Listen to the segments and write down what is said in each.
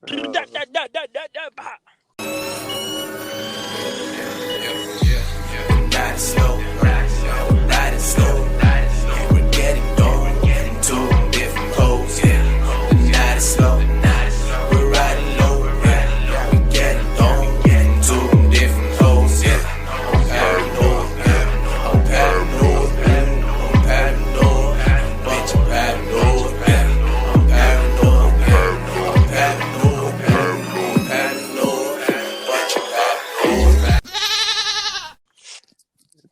Ride slow, ride slow. We're getting going to different poses. The night is slow, we're riding low. We're getting going to different poses. I'm paranoid, I'm paranoid, I'm paranoid, bitch, I'm paranoid, I'm paranoid, I'm paranoid, I'm paranoid, bitch, I'm paranoid.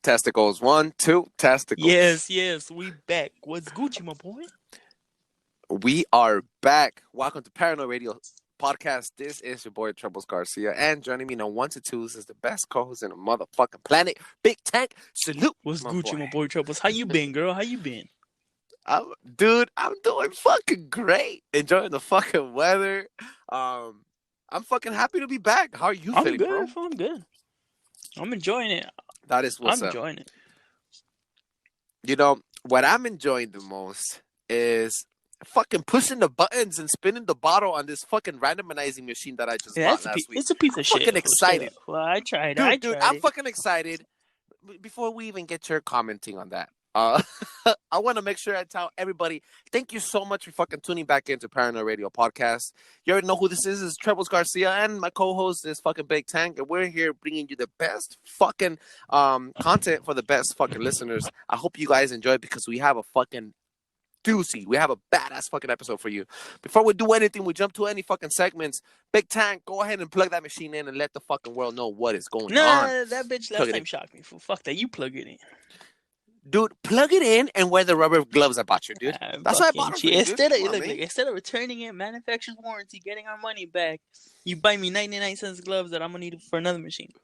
Testicles, 1, 2, testicles. Yes, we back. What's Gucci, my boy? We are back. Welcome to Paranoid Radio Podcast. This is your boy Trebles Garcia, and joining me on 1 to 2s is the best co-host in the motherfucking planet, Big Tank. Salute. What's Gucci, my boy Trebles? How you been, girl? How you been? I'm doing fucking great. Enjoying the fucking weather. I'm fucking happy to be back. How are you feeling, good, bro? I'm good. I'm enjoying it. That is what's I'm up. enjoying it. You know, what I'm enjoying the most is fucking pushing the buttons and spinning the bottle on this fucking randomizing machine that I just bought last week. It's a piece of shit. Fucking excited. Well, I tried. Dude, I'm fucking excited. Before we even get your commenting on that, I want to make sure I tell everybody, thank you so much for fucking tuning back into Paranoid Radio Podcast. You already know who this is. It's Trebles Garcia, and my co-host is fucking Big Tank, and we're here bringing you the best fucking content for the best fucking listeners. I hope you guys enjoy it because we have a fucking doozy. We have a badass fucking episode for you. Before we do anything, we jump to any fucking segments. Big Tank, go ahead and plug that machine in and let the fucking world know what is going on. Nah, that bitch last time shocked me. Fuck that. You plug it in. Dude, plug it in and wear the rubber gloves I bought you, dude. That's why I bought them. Instead of returning it, manufacturer's warranty, getting our money back, you buy me 99-cent gloves that I'm gonna need for another machine.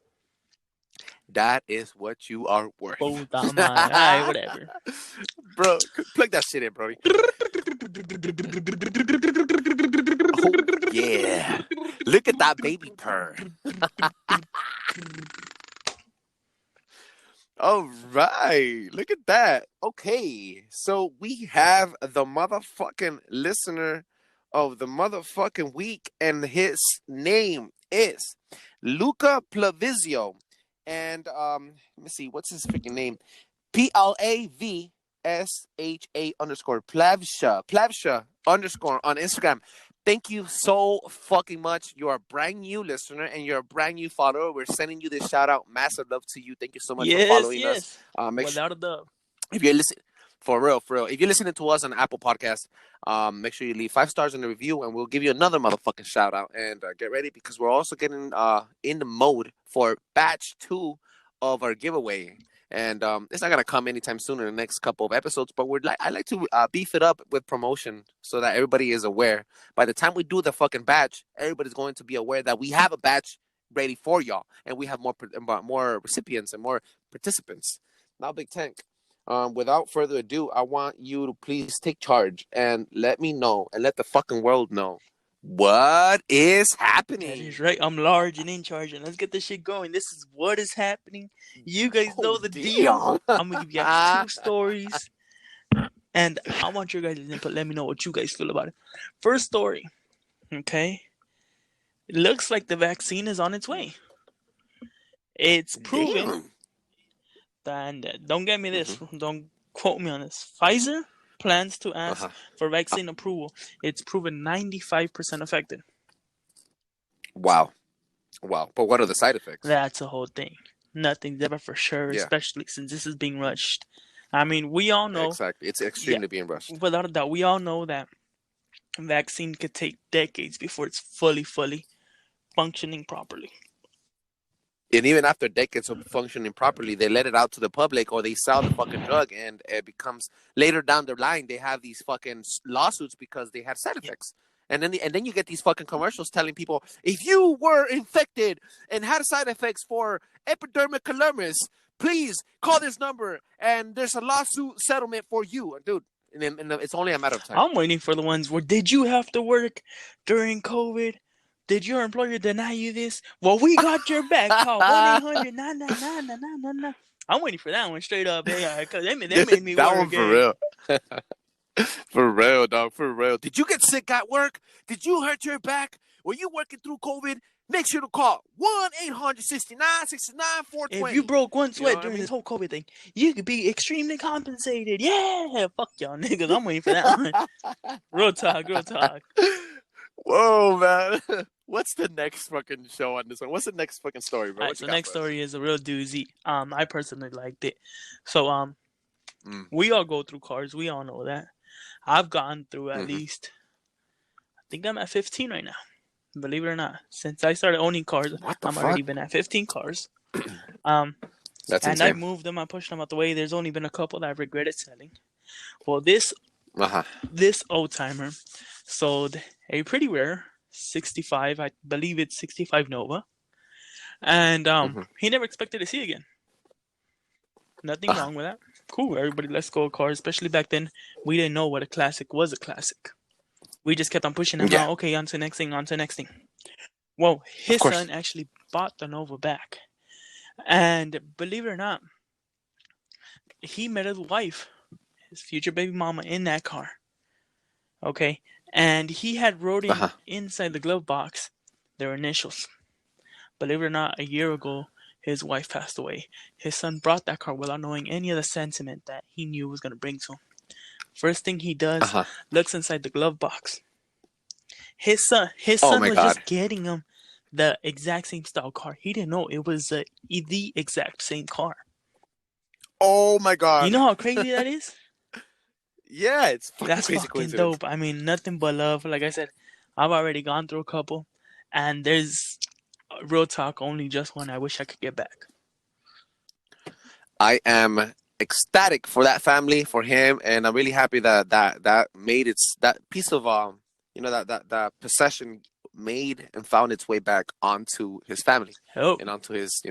That is what you are worth. All right, whatever. Bro, plug that shit in, Brody. Oh, yeah. Look at that baby purr. All right. Look at that. Okay. So we have the motherfucking listener of the motherfucking week, and his name is Luca Plavizio. And let me see, what's his freaking name? PLAVSHA _ Plavsha _ on Instagram. Thank you so fucking much. You're a brand new listener and you're a brand new follower. We're sending you this shout out. Massive love to you. Thank you so much for following us. Without a doubt. If you're listening, for real. If you're listening to us on Apple Podcasts, make sure you leave 5 stars in the review, and we'll give you another motherfucking shout out. And get ready because we're also getting in the mode for batch 2 of our giveaway. And it's not gonna come anytime soon in the next couple of episodes, but I like to beef it up with promotion so that everybody is aware. By the time we do the fucking batch, everybody's going to be aware that we have a batch ready for y'all, and we have more recipients and more participants. Now, Big Tank, without further ado, I want you to please take charge and let me know and let the fucking world know what is happening. That is right. I'm large and in charge, and let's get this shit going. This is what is happening. You guys know the deal. I'm gonna give you 2 stories, and I want your guys' input. Let me know what you guys feel about it. First story, okay? It looks like the vaccine is on its way. It's proven. And don't get me this. Don't quote me on this. Pfizer plans to ask for vaccine approval. It's proven 95% effective. Wow. But what are the side effects? That's the whole thing. Nothing's ever for sure, especially since this is being rushed. I mean, we all know. Exactly. It's extremely being rushed. Without a doubt, we all know that vaccine could take decades before it's fully functioning properly. And even after decades of functioning properly, they let it out to the public or they sell the fucking drug, and it becomes later down the line they have these fucking lawsuits because they had side effects. And then you get these fucking commercials telling people, if you were infected and had side effects for epidermolysis, please call this number and there's a lawsuit settlement for you, dude. And it's only a matter of time. I'm waiting for the ones where did you have to work during COVID? Did your employer deny you this? Well, we got your back. Call 1-800-999-9999. I'm waiting for that one straight up. Because they made me that work. One for real. For real, dog. For real. Did you get sick at work? Did you hurt your back? when you're working through COVID, make sure to call 1-800-69-69-420. If you broke one sweat during I mean? this whole COVID thing, you could be extremely compensated. Yeah, fuck y'all niggas. I'm waiting for that one. Real talk, real talk. Whoa, man. What's the next fucking show on this one? What's the next fucking story, bro? Alright, so next story is a real doozy. I personally liked it. So we all go through cars. We all know that. I've gone through at least, I think I'm at 15 right now. Believe it or not, since I started owning cars, I'm already been at 15 cars. That's and insane. I moved them. I pushed them out the way. There's only been a couple that I've regretted selling. Well, this old timer sold a pretty rare 65. I believe it's 65 Nova, and he never expected to see again. Nothing wrong with that. Cool, everybody, let's go cars. Especially back then, we didn't know what a classic was. A classic. We just kept on pushing them out. Okay, on to the next thing. On to the next thing. Well, his son actually bought the Nova back, and believe it or not, he met his wife, his future baby mama, in that car. Okay, and he had wrote in inside the glove box their initials. Believe it or not, a year ago, his wife passed away. His son brought that car without knowing any of the sentiment that he knew was going to bring to him. First thing he does, looks inside the glove box. His son was just getting him the exact same style car. He didn't know it was the exact same car. Oh my God. You know how crazy that is? Yeah, it's fucking That's crazy fucking dope. I mean, nothing but love. Like I said, I've already gone through a couple, and there's real talk, only just one I wish I could get back. I am ecstatic for that family, for him, and I'm really happy that made that piece of that possession made and found its way back onto his family and onto his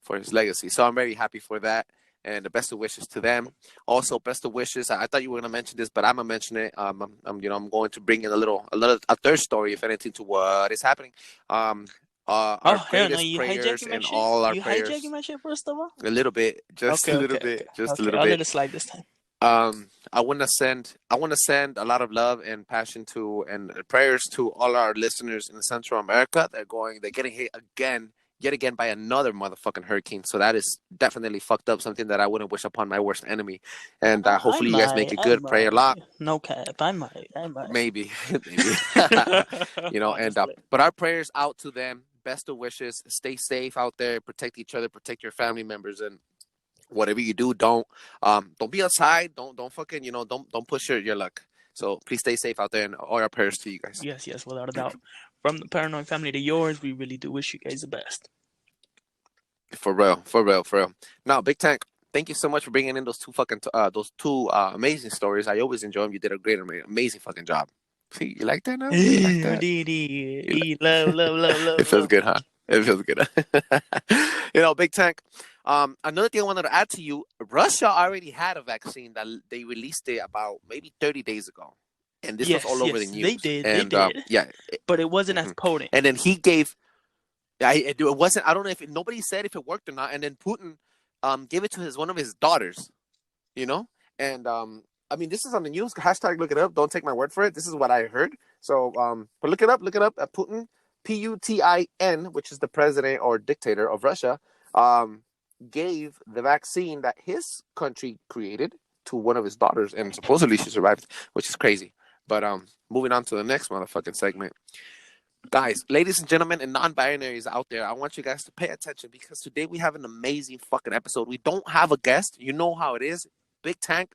for his legacy. So I'm very happy for that, and the best of wishes to them. Also, best of wishes. I thought you were gonna mention this, but I'm gonna mention it. I'm going to bring in a third story, if anything, to what is happening. Our greatest prayers and all our prayers. You hijacking my shit first of all? A little bit, just a little bit. I'll let it slide this time. I want to send a lot of love and passion to and prayers to all our listeners in Central America. They're getting hit yet again by another motherfucking hurricane. So that is definitely fucked up. Something that I wouldn't wish upon my worst enemy. And hopefully you guys make it good. Pray a lot. No cap. I might. Maybe. But our prayers out to them. Best of wishes. Stay safe out there. Protect each other. Protect your family members. And whatever you do, don't be outside. Don't fucking don't push your luck. So please stay safe out there, and all our prayers to you guys. Yes, without a doubt. From the Paranoid family to yours, we really do wish you guys the best. For real. Now, Big Tank, thank you so much for bringing in those two amazing stories. I always enjoy them. You did a great, amazing fucking job. See, you like that now? You like that? Love. It feels good, huh? It feels good. Big Tank. Another thing I wanted to add to you, Russia already had a vaccine that they released it about maybe 30 days ago. And this was all over the news. They did. But it wasn't as potent. And then he gave, it wasn't, I don't know if nobody said if it worked or not. And then Putin gave it to one of his daughters, And I mean, this is on the news. Hashtag look it up. Don't take my word for it. This is what I heard. So, but look it up at Putin, Putin, which is the president or dictator of Russia, gave the vaccine that his country created to one of his daughters, and supposedly she survived, which is crazy. But moving on to the next motherfucking segment. Guys, ladies and gentlemen, and non-binaries out there, I want you guys to pay attention because today we have an amazing fucking episode. We don't have a guest. You know how it is. Big Tank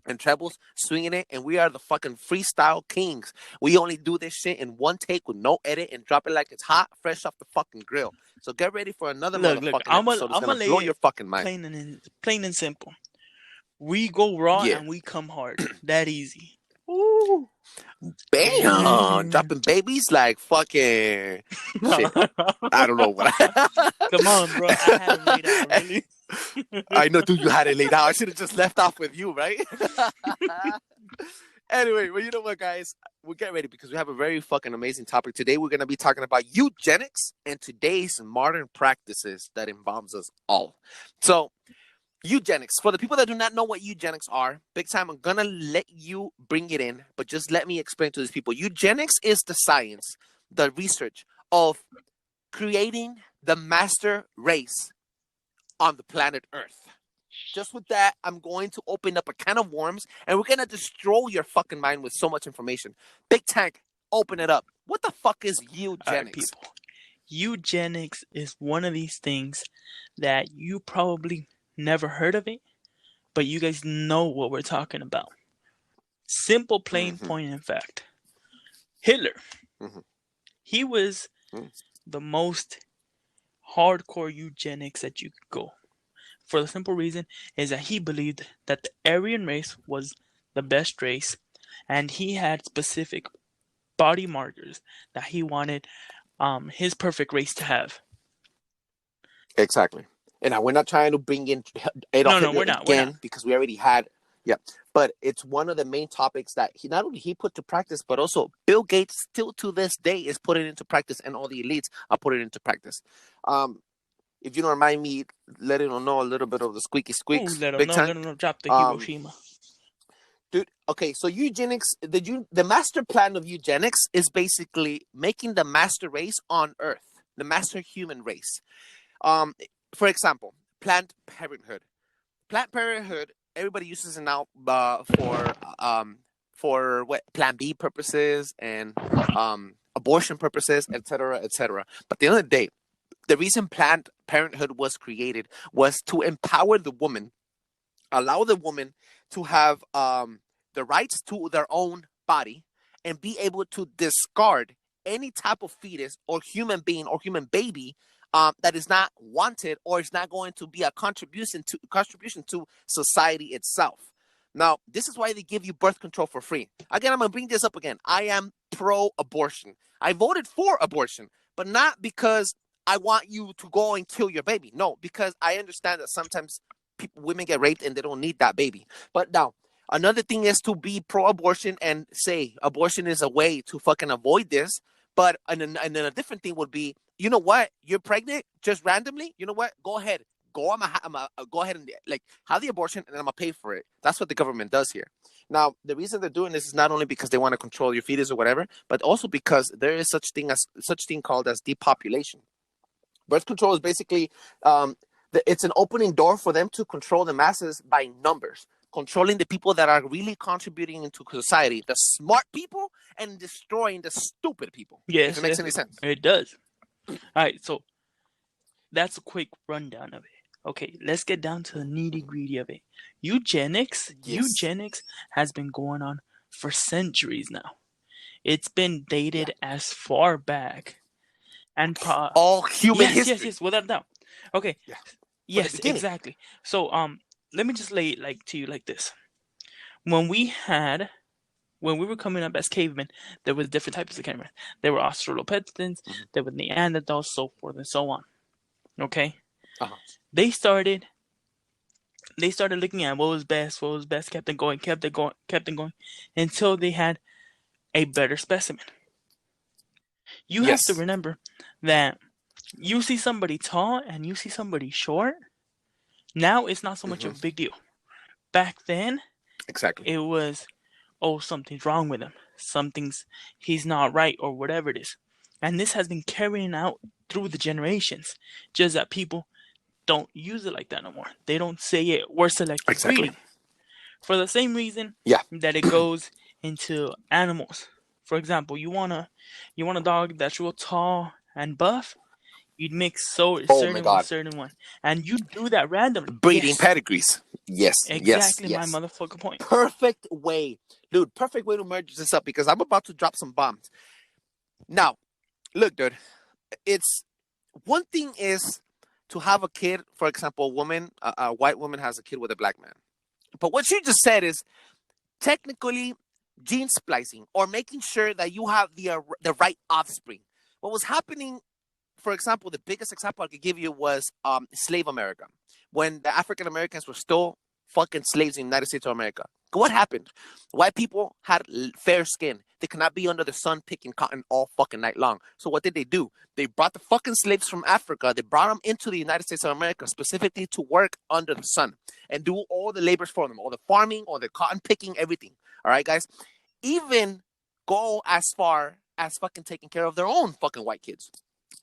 and Trebles swinging it, and we are the fucking freestyle kings. We only do this shit in one take with no edit and drop it like it's hot, fresh off the fucking grill. So get ready for another motherfucking episode. It's gonna blow your fucking mind. Plain and simple. We go raw and we come hard. That easy. Ooh. Bam! Dropping babies like fucking shit. I don't know what. Come on, bro. I had it laid out, really. I know, dude. You had it laid out. I should have just left off with you, right? Anyway, well, you know what, guys? We'll get ready because we have a very fucking amazing topic today. We're gonna be talking about eugenics and today's modern practices that involves us all. So, eugenics. For the people that do not know what eugenics are, Big Time, I'm gonna let you bring it in, but just let me explain to these people. Eugenics is the science the research of creating the master race on the planet Earth. Just with that, I'm going to open up a can of worms, and we're going to destroy your fucking mind with so much information. Big Tank, open it up. What the fuck is eugenics? All right, people. Eugenics is one of these things that you probably never heard of it, but you guys know what we're talking about. Simple, plain, point, and fact. Hitler. He was the most hardcore eugenics that you could go. For the simple reason is that he believed that the Aryan race was the best race, and he had specific body markers that he wanted his perfect race to have. Exactly. And now we're not trying to bring in Adolf Hitler again because we already had. Yeah, but it's one of the main topics that he not only put to practice, but also Bill Gates still to this day is putting it into practice, and all the elites are putting it into practice. If you don't mind me letting them know a little bit of the squeaky squeaks. Let them know, drop the Hiroshima. Dude, okay, so eugenics, the master plan of eugenics is basically making the master race on Earth, the master human race. For example, Planned Parenthood. Planned Parenthood, everybody uses it now for what Plan B purposes and abortion purposes, etc., etc. But at the end of the day, the reason Planned Parenthood was created was to empower the woman, allow the woman to have the rights to their own body, and be able to discard any type of fetus or human being or human baby that is not wanted or is not going to be a contribution to society itself. Now, this is why they give you birth control for free. Again, I'm going to bring this up again. I am pro-abortion. I voted for abortion, but not because I want you to go and kill your baby. No, because I understand that sometimes women get raped and they don't need that baby. But now, another thing is to be pro-abortion and say abortion is a way to fucking avoid this. But and then a different thing would be, you know what? You're pregnant just randomly. You know what? Go ahead. Go ahead and like have the abortion, and then I'm gonna pay for it. That's what the government does here. Now, the reason they're doing this is not only because they want to control your fetus or whatever, but also because there is such thing called as depopulation. Birth control is basically it's an opening door for them to control the masses by numbers, controlling the people that are really contributing into society, the smart people, and destroying the stupid people. Yes, if it makes any sense. It does. All right, so that's a quick rundown of it. Okay, let's get down to the nitty-gritty of it. Eugenics has been going on for centuries now. It's been dated as far back and all human history. Yes, without a doubt. Okay. Yeah. Yes, exactly. So let me just lay it to you like this. When we were coming up as cavemen, there was different types of cavemen. There were Australopithecines, there were Neanderthals, so forth and so on. Okay? They started looking at what was best, kept it going, until they had a better specimen. You have to remember that you see somebody tall and you see somebody short. Now it's not so much of a big deal. Back then, exactly, it was, oh, something's wrong with him. He's not right, or whatever it is. And this has been carrying out through the generations. Just that people don't use it like that no more. They don't say it. We're selective breeding. For the same reason that it goes into animals. For example, you want a dog that's real tall and buff, you'd mix certain one. And you do that randomly. Breeding pedigrees. Yes. Exactly yes. My motherfucking point. Perfect way. Dude, perfect way to merge this up because I'm about to drop some bombs. Now, look, dude. It's one thing is to have a kid, for example, a white woman has a kid with a black man. But what you just said is technically gene splicing or making sure that you have the right offspring. What was happening, for example, the biggest example I could give you was slave America. When the African Americans were still fucking slaves in the United States of America. What happened? White people had fair skin. They could not be under the sun picking cotton all fucking night long. So what did they do? They brought the fucking slaves from Africa. They brought them into the United States of America specifically to work under the sun and do all the labors for them, all the farming, all the cotton picking, everything. All right, guys? Even go as far as fucking taking care of their own fucking white kids.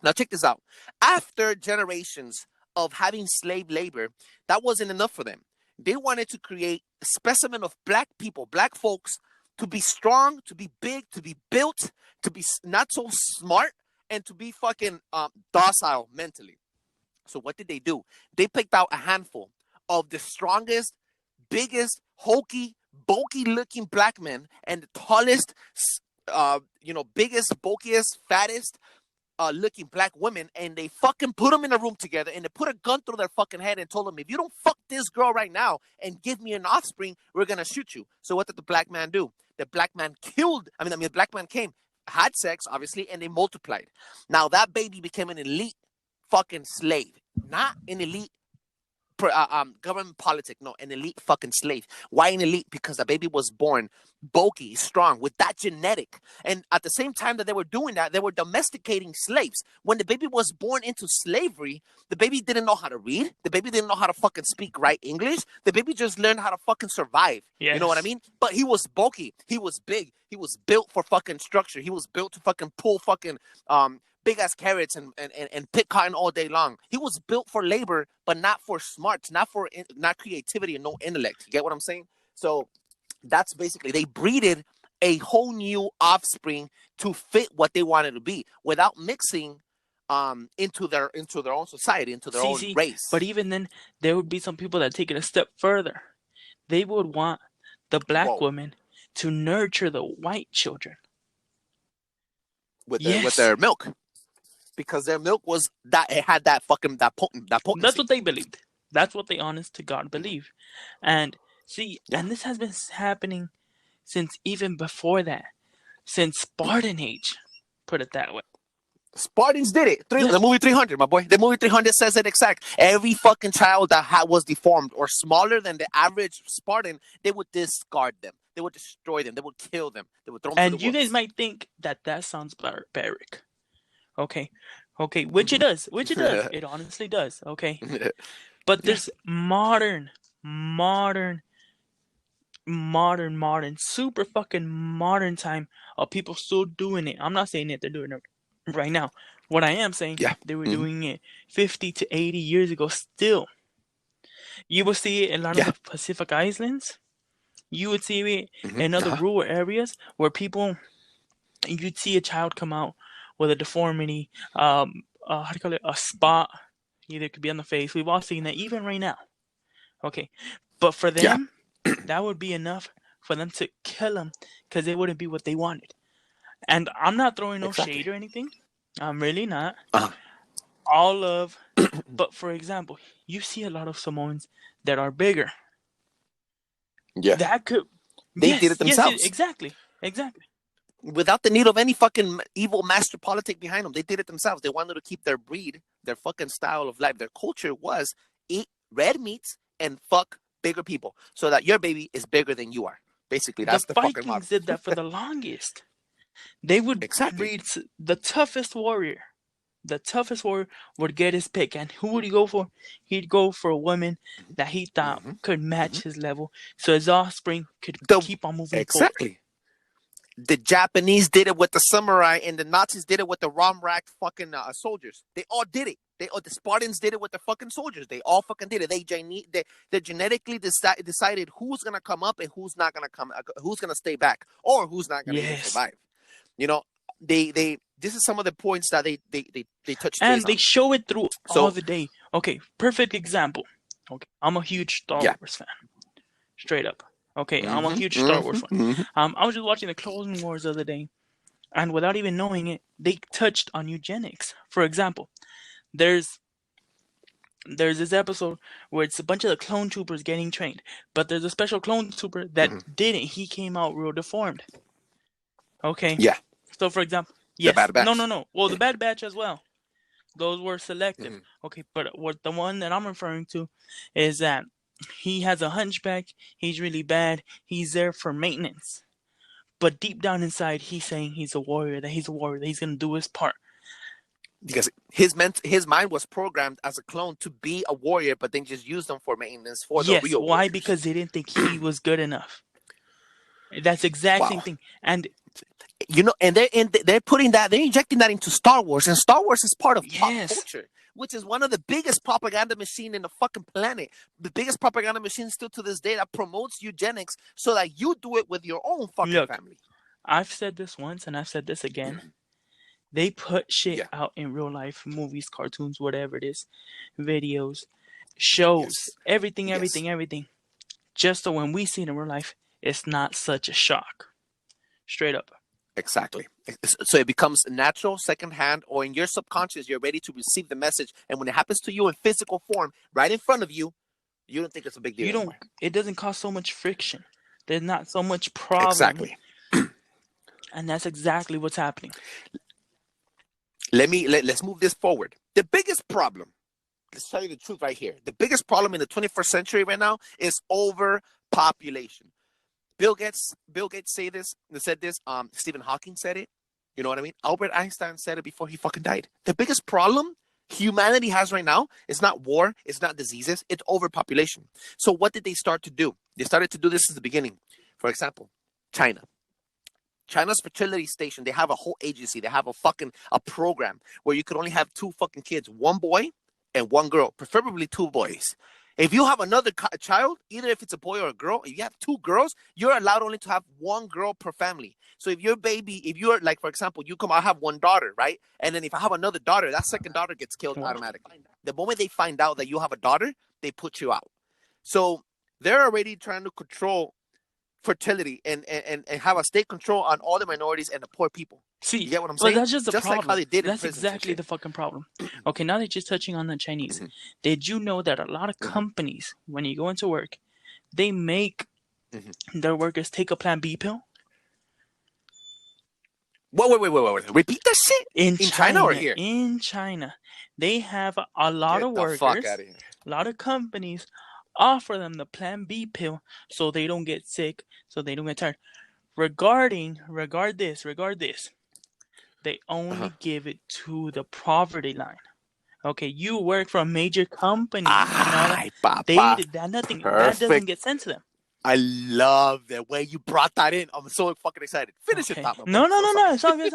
Now check this out. After generations of having slave labor, that wasn't enough for them. They wanted to create a specimen of black people, black folks, to be strong, to be big, to be built, to be not so smart, and to be fucking docile mentally. So what did they do? They picked out a handful of the strongest, biggest, hokey, bulky-looking black men and the tallest, biggest, bulkiest, fattest looking black women, and they fucking put them in a room together, and they put a gun through their fucking head and told them, if you don't fuck this girl right now and give me an offspring, we're gonna shoot you. So what did the black man do? The black man the black man came, had sex, obviously, and they multiplied. Now that baby became an elite fucking slave, not an elite government politic, no, an elite fucking slave. Why an elite? Because the baby was born bulky, strong, with that genetic. And at the same time that they were doing that, they were domesticating slaves. When the baby was born into slavery, the baby didn't know how to read. The baby didn't know how to fucking speak right English. The baby just learned how to fucking survive. Yes. You know what I mean? But he was bulky. He was big. He was built for fucking structure. He was built to fucking pull fucking big ass carrots and pick cotton all day long. He was built for labor, but not for smarts, not creativity and no intellect. You get what I'm saying? So that's basically, they breeded a whole new offspring to fit what they wanted to be without mixing into their own society, into their own race. But even then, there would be some people that take it a step further. They would want the black women to nurture the white children with their milk. Because their milk was that, it had that potency. That's what they believed. That's what they honest to God believe. And see, and this has been happening since even before that, since Spartan age, put it that way. Spartans did it. The movie 300, my boy. The movie 300 says it exact. Every fucking child that was deformed or smaller than the average Spartan, they would discard them. They would destroy them. They would kill them. They would throw them to the wolves. And you guys might think that sounds barbaric. Okay, which it does. It honestly does. Okay, but there's modern, super fucking modern time of people still doing it. I'm not saying that they're doing it right now. What I am saying, they were doing it 50 to 80 years ago. Still, you will see it in a lot of the Pacific Islands. You would see it in other rural areas where you'd see a child come out with a deformity, how do you call it, a spot, either it could be on the face. We've all seen that, even right now. Okay, but for them, that would be enough for them to kill them, because it wouldn't be what they wanted. And I'm not throwing no shade or anything. I'm really not. But for example, you see a lot of Samoans that are bigger. Yeah. They did it themselves. Yes, exactly. Without the need of any fucking evil master politic behind them. They did it themselves. They wanted to keep their breed, their fucking style of life. Their culture was eat red meats and fuck bigger people so that your baby is bigger than you are. Basically, that's the fucking model. The Vikings did that for the longest. They would breed the toughest warrior. The toughest warrior would get his pick. And who would he go for? He'd go for a woman that he thought could match his level, so his offspring could keep on moving forward. The Japanese did it with the samurai, and the Nazis did it with the Romrak fucking soldiers. They all did it. The Spartans did it with the fucking soldiers. They all fucking did it. They genetically decided who's gonna come up and who's not gonna come, who's gonna stay back, or who's not gonna survive. You know, this is some of the points that they touched. And they show it through all the day. Okay, perfect example. Okay, I'm a huge Star Wars fan. Straight up. Okay, I'm a huge Star Wars fan. I was just watching the Clone Wars the other day, and without even knowing it, they touched on eugenics. For example, there's this episode where it's a bunch of the clone troopers getting trained, but there's a special clone trooper that didn't. He came out real deformed. Okay. Yeah. So, for example, yes. The Bad Batch. No. Well, the Bad Batch as well. Those were selective. Okay, but the one that I'm referring to is that he has a hunchback. He's really bad. He's there for maintenance. But deep down inside, he's saying he's a warrior, that he's going to do his part. Because his mind was programmed as a clone to be a warrior, but then just use them for maintenance for the real warriors. Why? Because they didn't think he was good enough. That's the exact same thing. And And they're putting that, they're injecting that into Star Wars, and Star Wars is part of pop Yes. culture, which is one of the biggest propaganda machine in the fucking planet. The biggest propaganda machine still to this day that promotes eugenics so that you do it with your own fucking family. I've said this once and I've said this again. They put shit out in real life, movies, cartoons, whatever it is, videos, shows, everything, just so when we see it in real life, it's not such a shock. Straight up. Exactly. So it becomes natural, secondhand, or in your subconscious, you're ready to receive the message. And when it happens to you in physical form, right in front of you, you don't think it's a big deal anymore. It doesn't cause so much friction. There's not so much problem. Exactly. And that's exactly what's happening. Let's move this forward. The biggest problem, let's tell you the truth right here. The biggest problem in the 21st century right now is overpopulation. Bill Gates said this. Stephen Hawking said it. You know what I mean? Albert Einstein said it before he fucking died. The biggest problem humanity has right now is not war, it's not diseases, it's overpopulation. So what did they start to do? They started to do this at the beginning. For example, China's fertility station, they have a whole agency. They have a program where you could only have 2 fucking kids, 1 boy and 1 girl, preferably 2 boys. If you have another child, either if it's a boy or a girl, if you have 2 girls, you're allowed only to have 1 girl per family. So if you're like, for example, I have 1 daughter, right? And then if I have another daughter, that second daughter gets killed automatically. The moment they find out that you have a daughter, they put you out. So they're already trying to control fertility and have a state control on all the minorities and the poor people. See, you get what I'm saying? That's just the problem. Like how they did that's exactly the fucking problem. Okay, now they're just touching on the Chinese. Did you know that a lot of companies, when you go into work, they make their workers take a Plan B pill? Wait. Repeat that shit? In China or here? In China. They have a lot of workers, fuck out of here. A lot of companies offer them the Plan B pill so they don't get sick, so they don't get tired. Regard this. They only give it to the poverty line. Okay, you work for a major company. That doesn't get sent to them. I love the way you brought that in. I'm so fucking excited. Finish it, Papa. No. It's all good.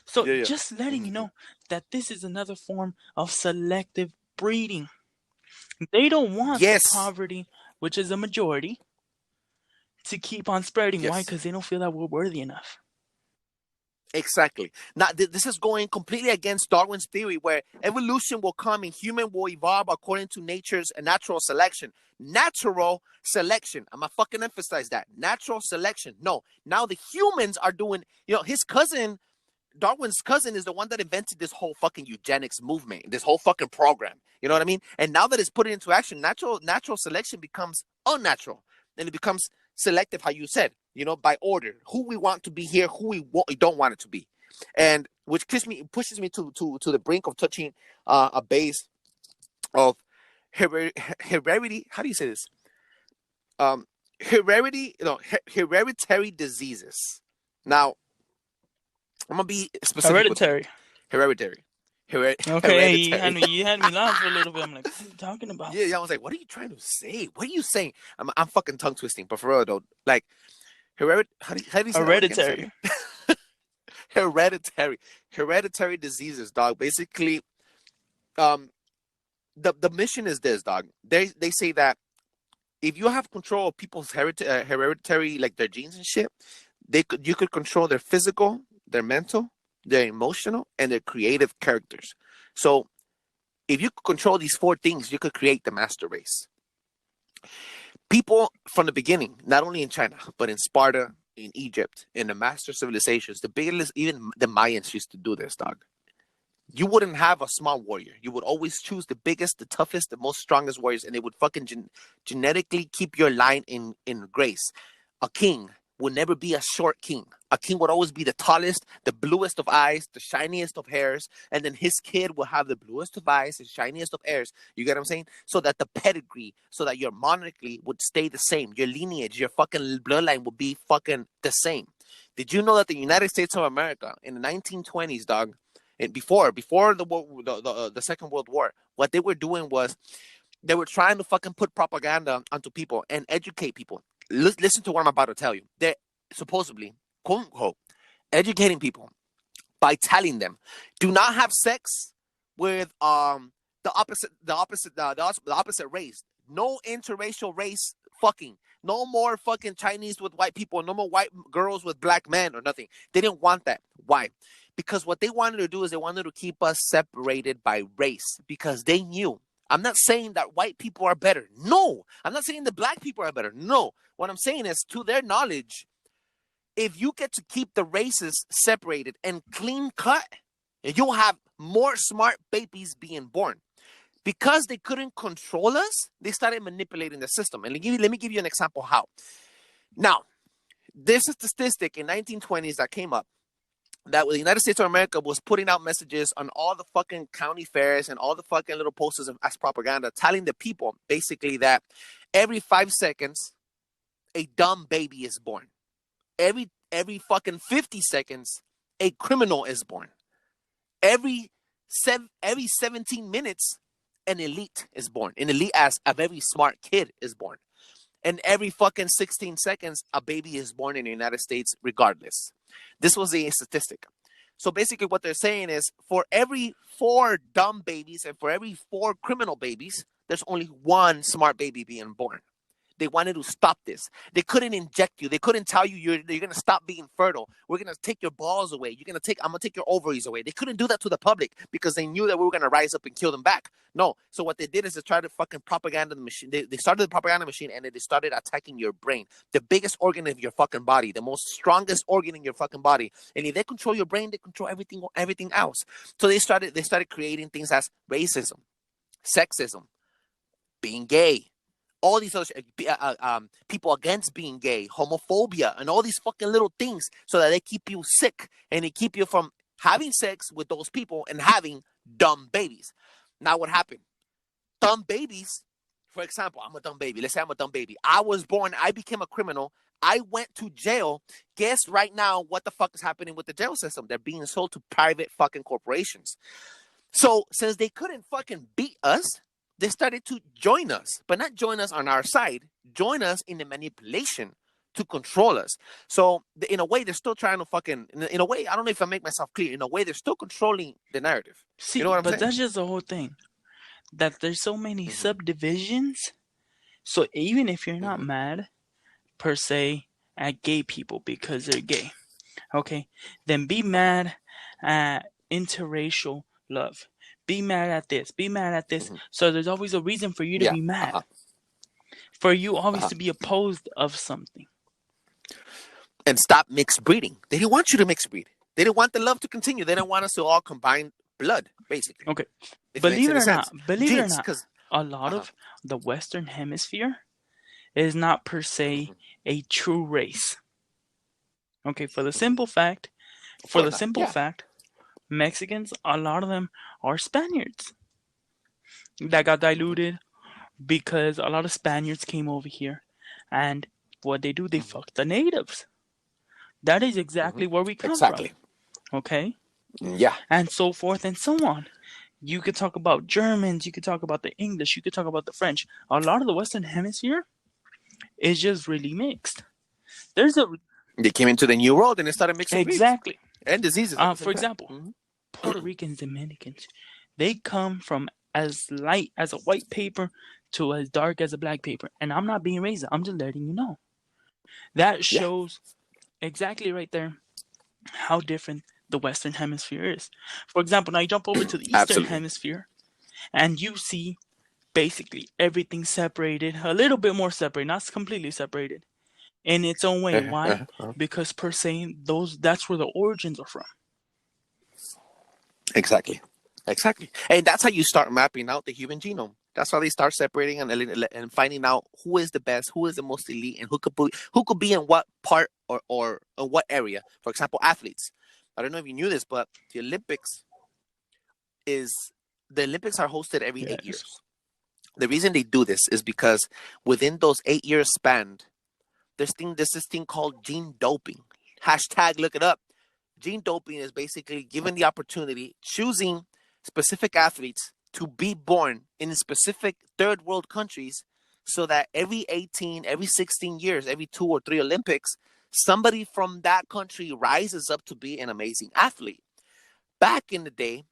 So just letting you know that this is another form of selective breeding. They don't want the poverty, which is a majority, to keep on spreading. Why? Because they don't feel that we're worthy enough. Exactly. Now, this is going completely against Darwin's theory, where evolution will come and human will evolve according to nature's natural selection. Natural selection. I'm going to fucking emphasize that. Natural selection. No. Now the humans are doing, his cousin, Darwin's cousin, is the one that invented this whole fucking eugenics movement, this whole fucking program. You know what I mean? And now that it's put into action, natural selection becomes unnatural. And it becomes selective, how you said, by order, who we want to be here, who we don't want it to be. And which pushes me to the brink of touching a base of heredity. How do you say this? Hereditary diseases. Now, I'm going to be specific. Hereditary. Okay, you had me laugh for a little bit. I'm like, what are you talking about? Yeah, I was like, what are you trying to say? What are you saying? I'm fucking tongue twisting, but for real though, like how do you say hereditary? Hereditary diseases, dog. Basically, the mission is this, dog. They say that if you have control of people's hereditary, like their genes and shit, you could control their physical, their mental, their emotional, and their creative characters. So if you could control these 4 things, you could create the master race. People from the beginning, not only in China, but in Sparta, in Egypt, in the master civilizations, the biggest, even the Mayans used to do this, dog. You wouldn't have a small warrior. You would always choose the biggest, the toughest, the most strongest warriors, and they would fucking genetically keep your line in grace. A king would never be a short king. A king would always be the tallest, the bluest of eyes, the shiniest of hairs, and then his kid will have the bluest of eyes, the shiniest of hairs. You get what I'm saying? So that the pedigree, so that your monarchy would stay the same. Your lineage, your fucking bloodline would be fucking the same. Did you know that the United States of America in the 1920s, dog, and before the Second World War, what they were doing was they were trying to fucking put propaganda onto people and educate people. Listen to what I'm about to tell you. They're supposedly, quote unquote, educating people by telling them, do not have sex with the opposite race. No interracial race fucking. No more fucking Chinese with white people. No more white girls with black men or nothing. They didn't want that. Why? Because what they wanted to do is they wanted to keep us separated by race, because they knew. I'm not saying that white people are better. No. I'm not saying that black people are better. No. What I'm saying is, to their knowledge, if you get to keep the races separated and clean cut, you'll have more smart babies being born. Because they couldn't control us, they started manipulating the system. And let me give you an example how. Now, there's a statistic in 1920s that came up that the United States of America was putting out messages on all the fucking county fairs and all the fucking little posters as propaganda, telling the people basically that every 5 seconds, a dumb baby is born. Every fucking 50 seconds, a criminal is born. Every 17 minutes, an elite is born. An elite as a very smart kid is born. And every fucking 16 seconds, a baby is born in the United States regardless. This was a statistic. So basically what they're saying is, for every 4 dumb babies and for every 4 criminal babies, there's only 1 smart baby being born. They wanted to stop this. They couldn't inject you. They couldn't tell you you're going to stop being fertile. We're going to take your balls away. I'm going to take your ovaries away. They couldn't do that to the public because they knew that we were going to rise up and kill them back. No. So what they did is they tried to fucking propaganda the machine. They started the propaganda machine, and they started attacking your brain, the biggest organ of your fucking body, the most strongest organ in your fucking body. And if they control your brain, they control everything else. So they started creating things as racism, sexism, being gay, all these other people against being gay, homophobia, and all these fucking little things, so that they keep you sick and they keep you from having sex with those people and having dumb babies. Now, what happened? Dumb babies, for example, I'm a dumb baby. Let's say I'm a dumb baby. I was born, I became a criminal. I went to jail. Guess right now what the fuck is happening with the jail system? They're being sold to private fucking corporations. So since they couldn't fucking beat us, they started to join us, but not join us on our side, join us in the manipulation to control us. So in a way, they're still trying to fucking, in a way, I don't know if I make myself clear, in a way, they're still controlling the narrative. See, you know what I'm saying? But that's just the whole thing, that there's so many subdivisions. So even if you're not mad, per se, at gay people because they're gay, okay, then be mad at interracial love. Be mad at this. Be mad at this. So there's always a reason for you to be mad. For you always to be opposed of something. And stop mixed breeding. They didn't want you to mix breed. They didn't want the love to continue. They didn't want us to all combine blood, basically. Okay. Believe it or not, a lot of the Western Hemisphere is not per se a true race. Okay, for the simple fact, Mexicans, a lot of them are Spaniards. That got diluted because a lot of Spaniards came over here, and what they do, they fuck the natives. That is exactly where we come from. Okay? Yeah. And so forth and so on. You could talk about Germans, you could talk about the English, you could talk about the French. A lot of the Western Hemisphere is just really mixed. They came into the New World and they started mixing exactly breeds. And diseases. For example, Puerto Ricans, Dominicans, they come from as light as a white paper to as dark as a black paper. And I'm not being racist. I'm just letting you know. That shows exactly right there how different the Western Hemisphere is. For example, now you jump over to the Eastern Hemisphere and you see basically everything separated, a little bit more separated, not completely separated, in its own way. Why? Because per se, that's where the origins are from. Exactly. And that's how you start mapping out the human genome. That's how they start separating and finding out who is the best, who is the most elite, and who could be in what part or what area. For example, athletes. I don't know if you knew this, but the Olympics are hosted every 8 years. The reason they do this is because within those 8 years span, there's this thing called gene doping. # look it up. Gene doping is basically given the opportunity, choosing specific athletes to be born in specific third world countries, so that every 18, every 16 years, every 2 or 3 Olympics, somebody from that country rises up to be an amazing athlete. Back in the day,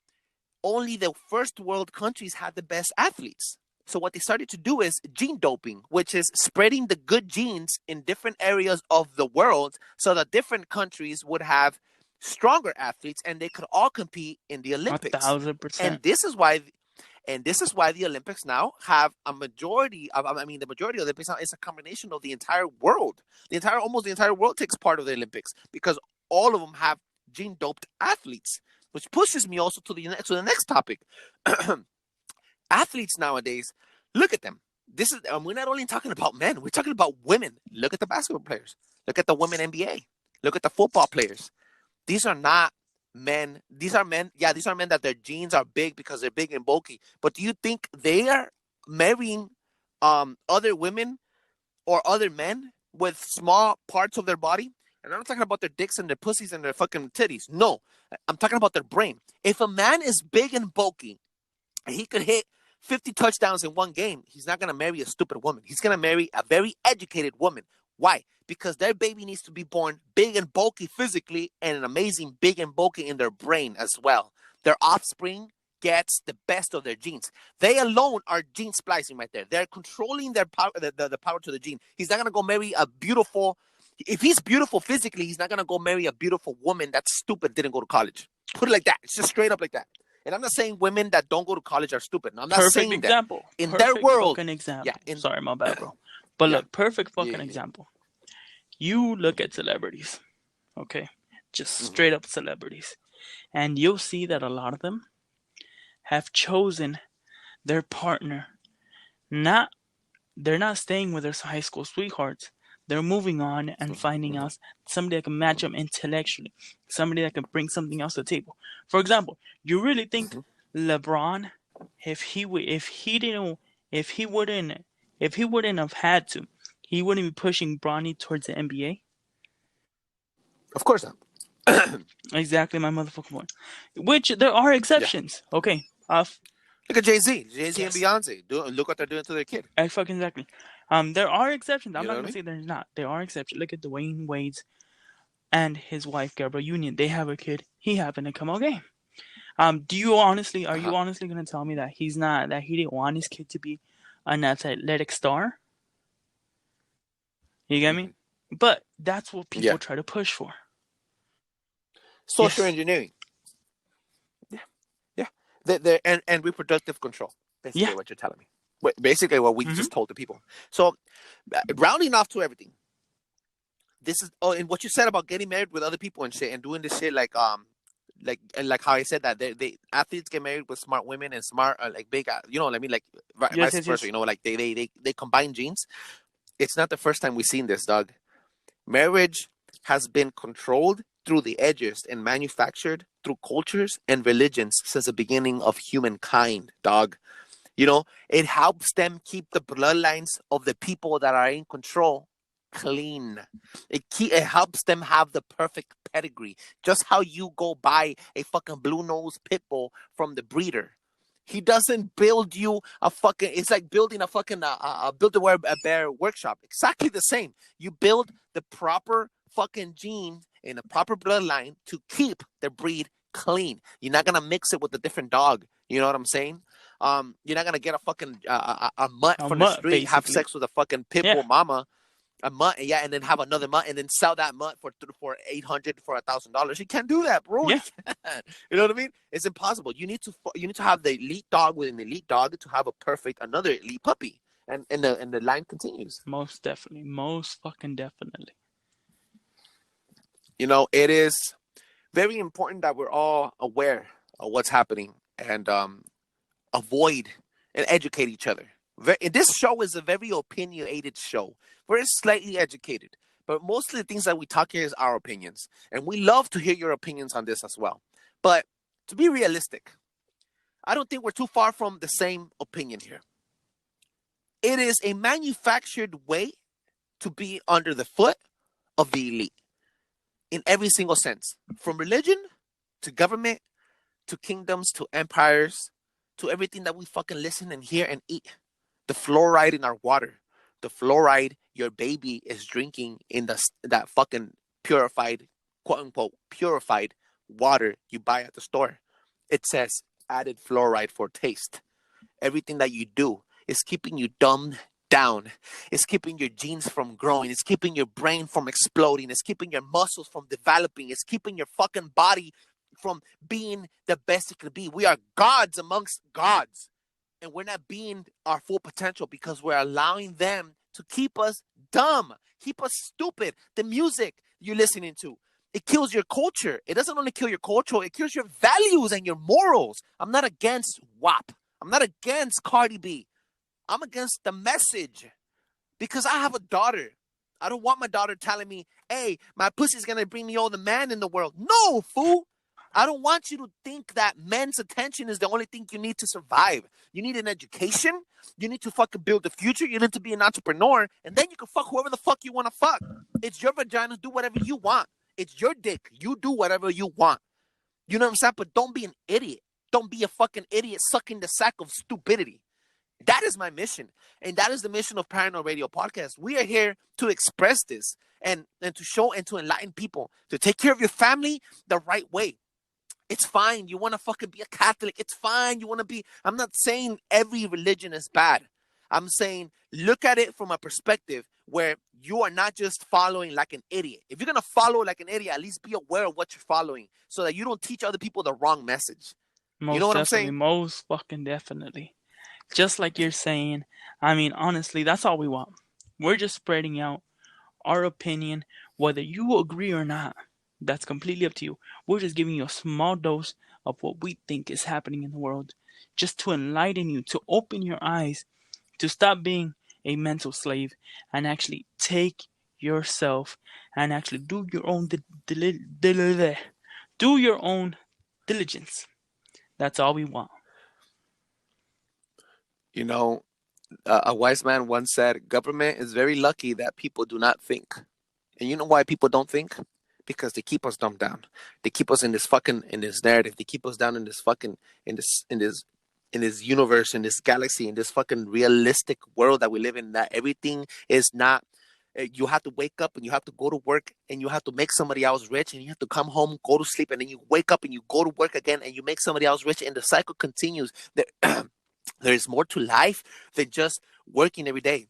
only the first world countries had the best athletes. So what they started to do is gene doping, which is spreading the good genes in different areas of the world so that different countries would have stronger athletes and they could all compete in the Olympics. 1,000%. And this is why the Olympics now have a majority of, the majority of the Olympics now is a combination of the entire world. Almost the entire world takes part of the Olympics because all of them have gene doped athletes, which pushes me also to the next topic. Athletes nowadays, look at them. This is we're not only talking about men, we're talking about women. Look at the basketball players. Look at the women NBA. Look at the football players. These are not men. These are men. Yeah, these are men that their genes are big because they're big and bulky. But do you think they are marrying other women or other men with small parts of their body? And I'm not talking about their dicks and their pussies and their fucking titties. No, I'm talking about their brain. If a man is big and bulky, and he could hit 50 touchdowns in one game, he's not going to marry a stupid woman. He's going to marry a very educated woman. Why? Because their baby needs to be born big and bulky physically and an amazing big and bulky in their brain as well. Their offspring gets the best of their genes. They alone are gene splicing right there. They're controlling their power, the power to the gene. He's not going to go marry a beautiful... If he's beautiful physically, he's not going to go marry a beautiful woman that's stupid, didn't go to college. Put it like that. It's just straight up like that. And I'm not saying women that don't go to college are stupid. No, I'm not saying example. That. In Perfect their world. Fucking example. Yeah, Sorry, my bad, bro. But look, perfect fucking example. You look at celebrities, okay? Just straight up celebrities. And you'll see that a lot of them have chosen their partner. They're not staying with their high school sweethearts. They're moving on and finding out somebody that can match them intellectually, somebody that can bring something else to the table. For example, you really think LeBron, if he wouldn't have had to, he wouldn't be pushing Bronny towards the NBA? Of course not. Exactly my motherfucking point. Which there are exceptions. Yeah. Okay. Look at Jay-Z and Beyonce. Look what they're doing to their kid. Exactly. There are exceptions. I'm not going to say there's not. There are exceptions. Look at Dwayne Wade's and his wife, Gabrielle Union. They have a kid. He happened to come okay. Are you honestly going to tell me that he didn't want his kid to be an athletic star? You get me? But that's what people try to push for. Social engineering. Yeah. And reproductive control. Basically what you're telling me. Basically what we just told the people. So, rounding off to everything. This is and what you said about getting married with other people and shit and doing this shit like how I said that they athletes get married with smart women and smart big, vice versa. You know, like they combine genes. It's not the first time we've seen this, dog. Marriage has been controlled through the edges and manufactured through cultures and religions since the beginning of humankind, dog. You know, it helps them keep the bloodlines of the people that are in control clean. It helps them have the perfect pedigree. Just how you go buy a fucking blue-nosed pit bull from the breeder. He doesn't build you it's like building a fucking Build-A-Bear workshop. Exactly the same. You build the proper fucking gene in a proper bloodline to keep the breed clean. You're not going to mix it with a different dog. You know what I'm saying? You're not going to get a fucking a mutt from the street, basically. Have sex with a fucking pit bull mama. A mutt, and then have another mutt, and then sell that mutt for $800 for $1,000. You can't do that, bro. Yeah. You know what I mean? It's impossible. You need to have the elite dog with an elite dog to have another elite puppy, and the line continues. Most definitely, most fucking definitely. You know, it is very important that we're all aware of what's happening and avoid and educate each other. This show is a very opinionated show. We're slightly educated, but most of the things that we talk here is our opinions. And we love to hear your opinions on this as well. But to be realistic, I don't think we're too far from the same opinion here. It is a manufactured way to be under the foot of the elite in every single sense, from religion to government to kingdoms to empires to everything that we fucking listen and hear and eat. The fluoride in our water, the fluoride your baby is drinking in that fucking purified, quote unquote, purified water you buy at the store. It says added fluoride for taste. Everything that you do is keeping you dumbed down. It's keeping your genes from growing. It's keeping your brain from exploding. It's keeping your muscles from developing. It's keeping your fucking body from being the best it could be. We are gods amongst gods. And we're not being our full potential because we're allowing them to keep us dumb, keep us stupid. The music you're listening to, it kills your culture. It doesn't only kill your culture, it kills your values and your morals. I'm not against WAP. I'm not against Cardi B. I'm against the message because I have a daughter. I don't want my daughter telling me, hey, my pussy's going to bring me all the man in the world. No, fool. I don't want you to think that men's attention is the only thing you need to survive. You need an education. You need to fucking build the future. You need to be an entrepreneur. And then you can fuck whoever the fuck you want to fuck. It's your vagina. Do whatever you want. It's your dick. You do whatever you want. You know what I'm saying? But don't be an idiot. Don't be a fucking idiot sucking the sack of stupidity. That is my mission. And that is the mission of Paranormal Radio Podcast. We are here to express this and to show and to enlighten people, to take care of your family the right way. It's fine. You want to fucking be a Catholic. It's fine. You want to be. I'm not saying every religion is bad. I'm saying look at it from a perspective where you are not just following like an idiot. If you're going to follow like an idiot, at least be aware of what you're following so that you don't teach other people the wrong message. Most you know what I'm definitely, saying? most fucking definitely. Just like you're saying, I mean, honestly, that's all we want. We're just spreading out our opinion, whether you agree or not. That's completely up to you. We're just giving you a small dose of what we think is happening in the world, just to enlighten you, to open your eyes, to stop being a mental slave and actually take yourself and actually do your own do your own diligence. That's all we want. You know, a wise man once said, government is very lucky that people do not think. And you know why people don't think? Because they keep us dumbed down. They keep us in this narrative. They keep us down in this universe, in this galaxy, in this fucking realistic world that we live in, that everything is not, you have to wake up and you have to go to work and you have to make somebody else rich and you have to come home, go to sleep, and then you wake up and you go to work again and you make somebody else rich, and the cycle continues. There is more to life than just working every day.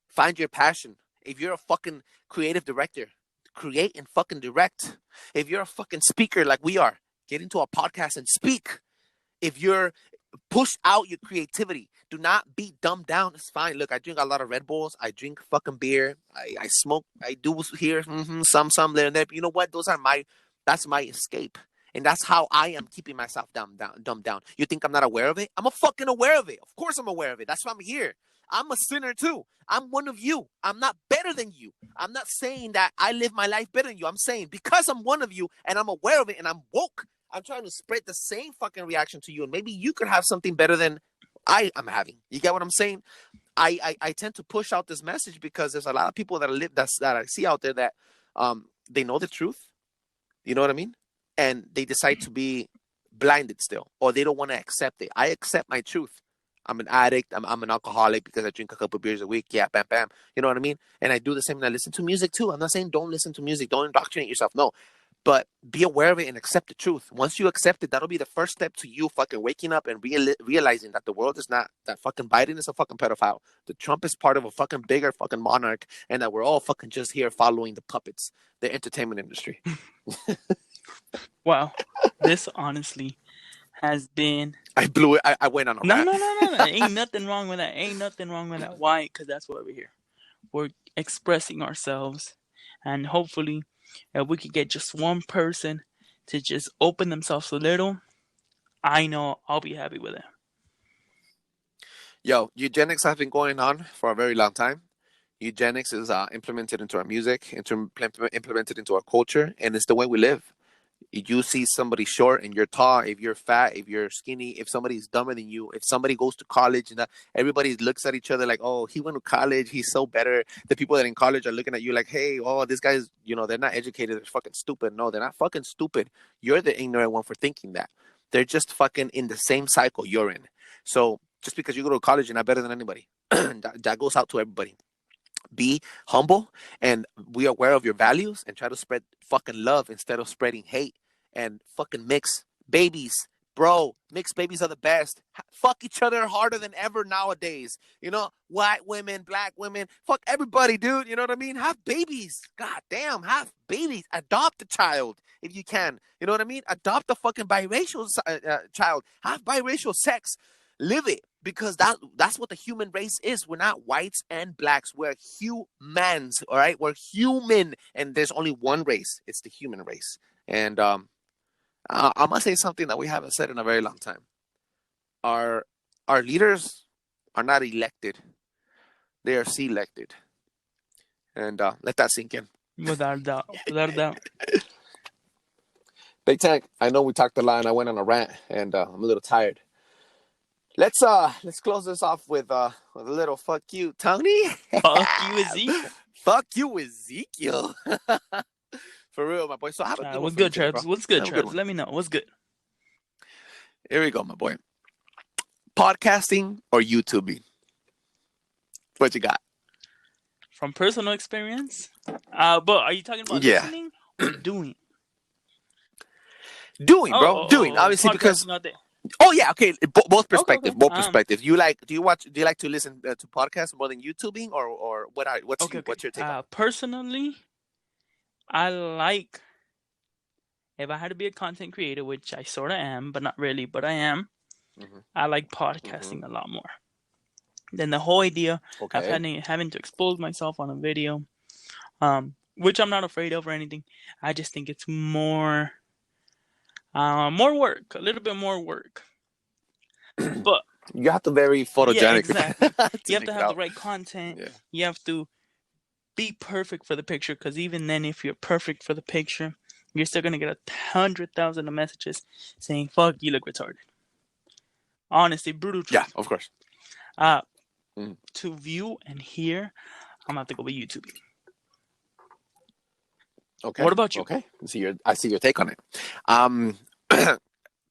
Find your passion. If you're a fucking creative director, create and fucking direct. If you're a fucking speaker like we are, get into a podcast and speak. If you're push out your creativity, do not be dumbed down. It's fine. Look, I drink a lot of Red Bulls. I drink fucking beer. I smoke. I do here some there and there. But you know what? That's my escape. And that's how I am keeping myself dumbed down. You think I'm not aware of it? I'm fucking aware of it. Of course I'm aware of it. That's why I'm here. I'm a sinner too. I'm one of you. I'm not better than you. I'm not saying that I live my life better than you. I'm saying because I'm one of you and I'm aware of it and I'm woke, I'm trying to spread the same fucking reaction to you. And maybe you could have something better than I am having. You get what I'm saying? I tend to push out this message because there's a lot of people that I see out there that they know the truth. You know what I mean? And they decide to be blinded still, or they don't want to accept it. I accept my truth. I'm an addict. I'm an alcoholic because I drink a couple of beers a week. Yeah, bam, bam. You know what I mean? And I do the same. And I listen to music too. I'm not saying don't listen to music. Don't indoctrinate yourself. No. But be aware of it and accept the truth. Once you accept it, that'll be the first step to you fucking waking up and realizing that the world is not, that fucking Biden is a fucking pedophile. The Trump is part of a fucking bigger fucking monarch, and that we're all fucking just here following the puppets, the entertainment industry. Wow. This honestly has been... I blew it. I went on a rant. No. Ain't nothing wrong with that. Why? Because that's why we're here. We're expressing ourselves. And hopefully, if we could get just one person to just open themselves a little, I know I'll be happy with it. Yo, eugenics have been going on for a very long time. Eugenics is implemented into our music, implemented into our culture, and it's the way we live. If you see somebody short and you're tall, if you're fat, if you're skinny, if somebody's dumber than you, if somebody goes to college and everybody looks at each other like, oh, he went to college, he's so better. The people that are in college are looking at you like, hey, oh, this guy's, they're not educated, they're fucking stupid. No, they're not fucking stupid. You're the ignorant one for thinking that. They're just fucking in the same cycle you're in. So just because you go to college, you're not better than anybody. that goes out to everybody. Be humble and be aware of your values and try to spread fucking love instead of spreading hate. And fucking mix babies. Bro, mixed babies are the best. Fuck each other harder than ever nowadays. You know, white women, black women, fuck everybody, dude. You know what I mean? Have babies. God damn, have babies. Adopt a child if you can. You know what I mean? Adopt a fucking biracial child. Have biracial sex. Live it, because that's what the human race is. We're not whites and blacks. We're humans, all right? We're human, and there's only one race. It's the human race. And I'm gonna say something that we haven't said in a very long time. Our leaders are not elected; they are selected, and let that sink in. Without a doubt. Without a doubt. Big Tank, I know we talked a lot, and I went on a rant, and I'm a little tired. Let's close this off with a little fuck you, Tony. Fuck you, Ezekiel. Fuck you, Ezekiel. For real, my boy. So I have a good What's one good, today, Trebles? bro. What's good, I have a good Trebles? one. Let me know. What's good? Here we go, my boy. Podcasting or YouTubing? What you got? From personal experience? But are you talking about listening or doing? Doing, bro. Doing. Obviously, because... Not there. Oh, yeah. Okay. Both perspectives. Okay. Both perspectives. Do you like to listen to podcasts more than YouTubing, or what's your take on it? Personally, I like, if I had to be a content creator, which I sort of am, but not really, but I am, I like podcasting a lot more than the whole idea of having to expose myself on a video, which I'm not afraid of or anything. I just think it's more work, a little bit more work. But you have to be very photogenic. Yeah, exactly. You have to have the right content. Yeah. You have to be perfect for the picture, because even then, if you're perfect for the picture, you're still gonna get 100,000 messages saying "fuck, you look retarded." Honestly, brutal truth. Yeah, of course. To view and hear, I'm gonna have to go with YouTube. Okay. What about you? Okay. I see your take on it.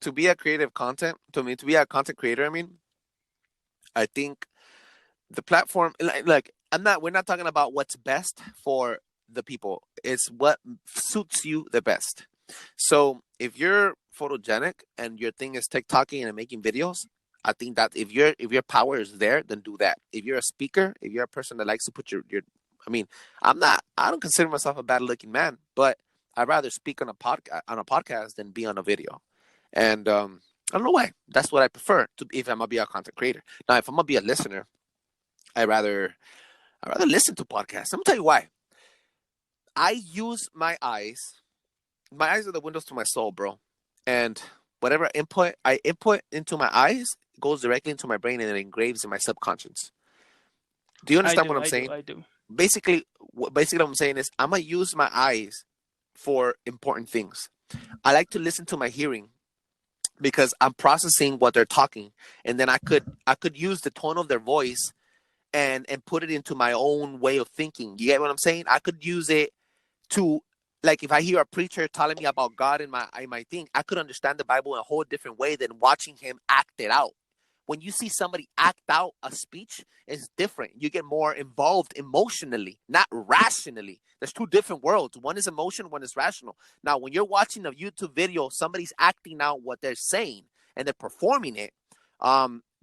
To be a creative content, to be a content creator, I think the platform, like we're not talking about what's best for the people. It's what suits you the best. So if you're photogenic and your thing is TikToking and making videos, I think that if your power is there, then do that. If you're a speaker, if you're a person that likes to put your I don't consider myself a bad looking man, but I'd rather speak on a podcast than be on a video. And I don't know why. That's what I prefer if I'm gonna be a content creator. Now, if I'm gonna be a listener, I'd rather listen to podcasts. I'm gonna tell you why. I use my eyes. My eyes are the windows to my soul, bro. And whatever I input into my eyes goes directly into my brain and it engraves in my subconscious. Do you understand what I'm saying? I do. Basically, what I'm saying is I'm gonna use my eyes for important things. I like to listen to my hearing, because I'm processing what they're talking, and then I could use the tone of their voice and put it into my own way of thinking. You get what I'm saying? I could use it to, like, if I hear a preacher telling me about God in my thing, I could understand the Bible in a whole different way than watching him act it out. When you see somebody act out a speech, it's different. You get more involved emotionally, not rationally. There's two different worlds. One is emotion, one is rational. Now, when you're watching a YouTube video, somebody's acting out what they're saying and they're performing it.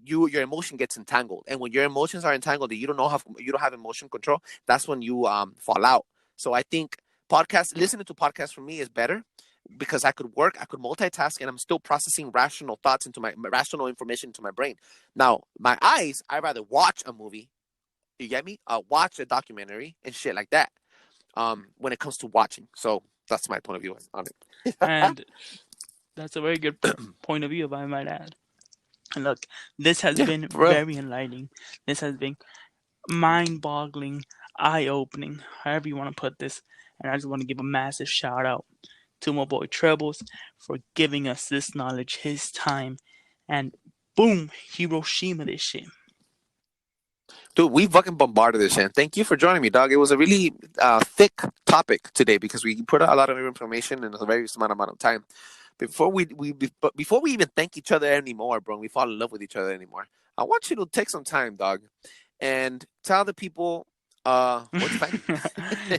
Your emotion gets entangled, and when your emotions are entangled, and you don't have emotion control, that's when you fall out. So I think listening to podcasts for me is better, because I could multitask, and I'm still processing rational thoughts into my rational information into my brain. Now, my eyes, I'd rather watch a movie. You get me? Watch a documentary and shit like that. When it comes to watching, so that's my point of view on it. And that's a very good point of view, if I might add. And look, this has been very enlightening. This has been mind-boggling, eye-opening, however you want to put this. And I just want to give a massive shout out to my boy Trebles for giving us this knowledge, his time, and boom, Hiroshima this shit. Dude, we fucking bombarded this shit. Thank you for joining me, dog. It was a really thick topic today, because we put out a lot of information in a very small amount of time. Before we even thank each other anymore, bro, we fall in love with each other anymore, I want you to take some time, dog, and tell the people What's fine?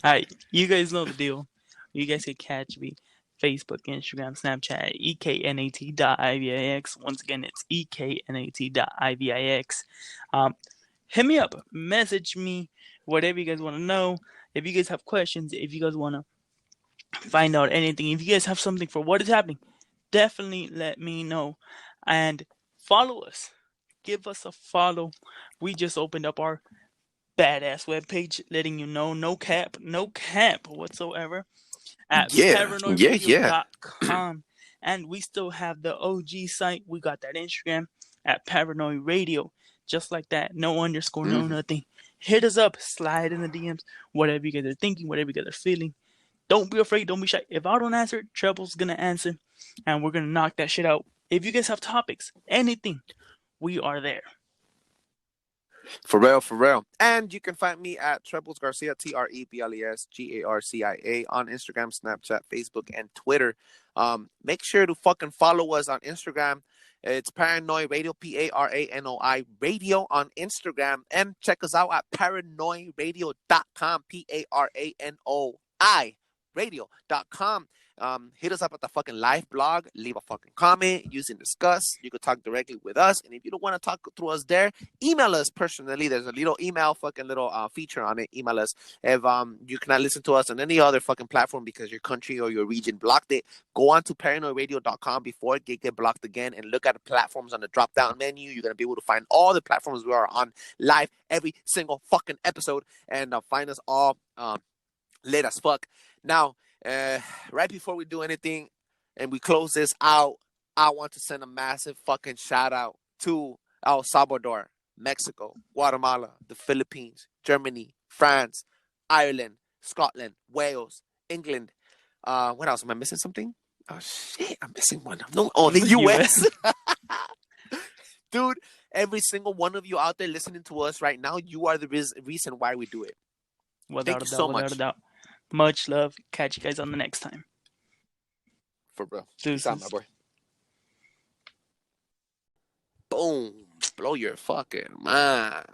Alright, you guys know the deal. You guys can catch me Facebook, Instagram, Snapchat, eknat.ivix. Once again, it's eknat.ivix. Hit me up, message me, whatever you guys want to know. If you guys have questions, if you guys want to find out anything, if you guys have something for what is happening, definitely let me know. And follow us. Give us a follow. We just opened up our badass webpage, letting you know, no cap whatsoever, at Yeah. paranoidradio.com. And we still have the OG site. We got that Instagram at Paranoid Radio. Just like that. No underscore, no nothing. Hit us up. Slide in the DMs. Whatever you guys are thinking, whatever you guys are feeling. Don't be afraid. Don't be shy. If I don't answer, Treble's going to answer. And we're going to knock that shit out. If you guys have topics, anything, we are there. For real. And you can find me at Trebles Garcia, TreblesGarcia on Instagram, Snapchat, Facebook, and Twitter. Make sure to fucking follow us on Instagram. It's Paranoid Radio, Paranoi Radio on Instagram. And check us out at paranoidradio.com, Paranoi radio.com. Hit us up at the fucking live blog. Leave a fucking comment. Use and discuss. You could talk directly with us. And if you don't want to talk through us there, email us personally. There's a little email fucking little feature on it. Email us. If you cannot listen to us on any other fucking platform because your country or your region blocked it, go on to paranoidradio.com before it get blocked again and look at the platforms on the drop down menu. You're gonna be able to find all the platforms we are on live every single fucking episode, and find us all late as fuck. Now, right before we do anything and we close this out, I want to send a massive fucking shout out to El Salvador, Mexico, Guatemala, the Philippines, Germany, France, Ireland, Scotland, Wales, England. What else? Am I missing something? Oh shit, I'm missing one. No, the US. Dude, every single one of you out there listening to us right now, you are the reason why we do it. Thank you so much. Without a doubt. Much love. Catch you guys on the next time. For real. Deuces. Peace out, my boy. Boom. Blow your fucking mind.